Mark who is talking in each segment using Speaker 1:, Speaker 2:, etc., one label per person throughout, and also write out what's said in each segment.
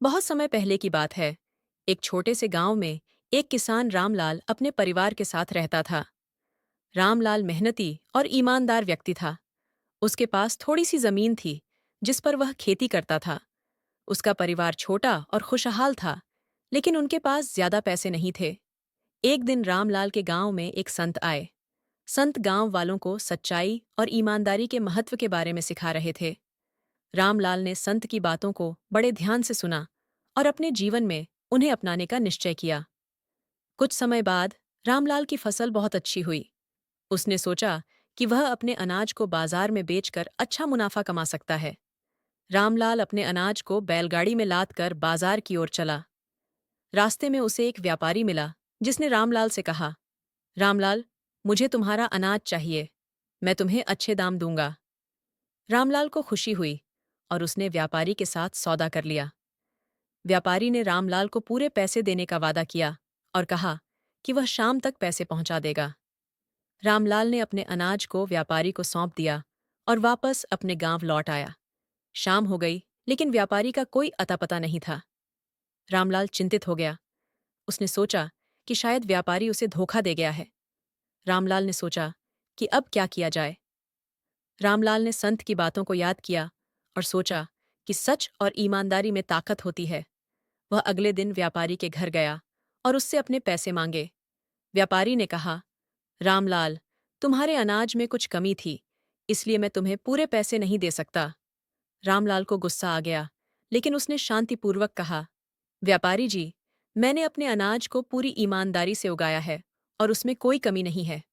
Speaker 1: बहुत समय पहले की बात है। एक छोटे से गांव में एक किसान रामलाल अपने परिवार के साथ रहता था। रामलाल मेहनती और ईमानदार व्यक्ति था। उसके पास थोड़ी सी जमीन थी, जिस पर वह खेती करता था। उसका परिवार छोटा और खुशहाल था, लेकिन उनके पास ज्यादा पैसे नहीं थे। एक दिन रामलाल के गांव में एक संत आए। संत गांव वालों को सच्चाई और ईमानदारी के महत्व के बारे में सिखा रहे थे। रामलाल ने संत की बातों को बड़े ध्यान से सुना और अपने जीवन में उन्हें अपनाने का निश्चय किया। कुछ समय बाद रामलाल की फसल बहुत अच्छी हुई। उसने सोचा कि वह अपने अनाज को बाजार में बेचकर अच्छा मुनाफा कमा सकता है। रामलाल अपने अनाज को बैलगाड़ी में लाद कर बाजार की ओर चला। रास्ते में उसे एक व्यापारी मिला, जिसने रामलाल से कहा, रामलाल, मुझे तुम्हारा अनाज चाहिए। मैं तुम्हें अच्छे दाम दूंगा। रामलाल को खुशी हुई और उसने व्यापारी के साथ सौदा कर लिया। व्यापारी ने रामलाल को पूरे पैसे देने का वादा किया और कहा कि वह शाम तक पैसे पहुंचा देगा। रामलाल ने अपने अनाज को व्यापारी को सौंप दिया और वापस अपने गांव लौट आया। शाम हो गई, लेकिन व्यापारी का कोई अता पता नहीं था। रामलाल चिंतित हो गया। उसने सोचा कि शायद व्यापारी उसे धोखा दे गया है। रामलाल ने सोचा कि अब क्या किया जाए। रामलाल ने संत की बातों को याद किया और सोचा कि सच और ईमानदारी में ताकत होती है। वह अगले दिन व्यापारी के घर गया और उससे अपने पैसे मांगे। व्यापारी ने कहा, रामलाल, तुम्हारे अनाज में कुछ कमी थी, इसलिए मैं तुम्हें पूरे पैसे नहीं दे सकता। रामलाल को गुस्सा आ गया, लेकिन उसने शांतिपूर्वक कहा, व्यापारी जी, मैंने अपने अनाज को पूरी ईमानदारी से उगाया है और उसमें कोई कमी नहीं है।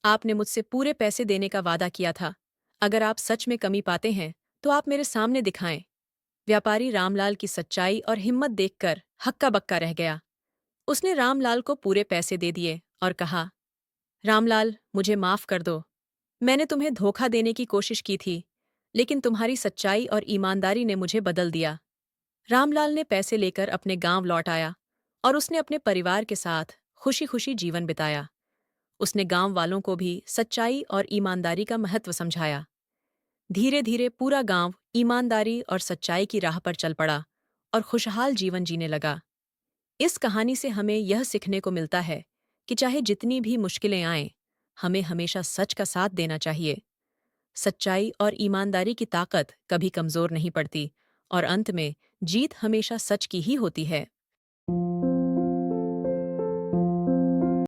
Speaker 1: आपने मुझसे पूरे पैसे देने का वादा किया था। अगर आप सच में कमी पाते हैं, तो आप मेरे सामने दिखाएं। व्यापारी रामलाल की सच्चाई और हिम्मत देखकर हक्का बक्का रह गया। उसने रामलाल को पूरे पैसे दे दिए और कहा, रामलाल, मुझे माफ कर दो। मैंने तुम्हें धोखा देने की कोशिश की थी, लेकिन तुम्हारी सच्चाई और ईमानदारी ने मुझे बदल दिया। रामलाल ने पैसे लेकर अपने गांव लौट आया और उसने अपने परिवार के साथ खुशी खुशी जीवन बिताया। उसने गांव वालों को भी सच्चाई और ईमानदारी का महत्व समझाया। धीरे धीरे पूरा गांव ईमानदारी और सच्चाई की राह पर चल पड़ा और खुशहाल जीवन जीने लगा। इस कहानी से हमें यह सीखने को मिलता है कि चाहे जितनी भी मुश्किलें आएं, हमें हमेशा सच का साथ देना चाहिए। सच्चाई और ईमानदारी की ताकत कभी कमजोर नहीं पड़ती और अंत में जीत हमेशा सच की ही होती है।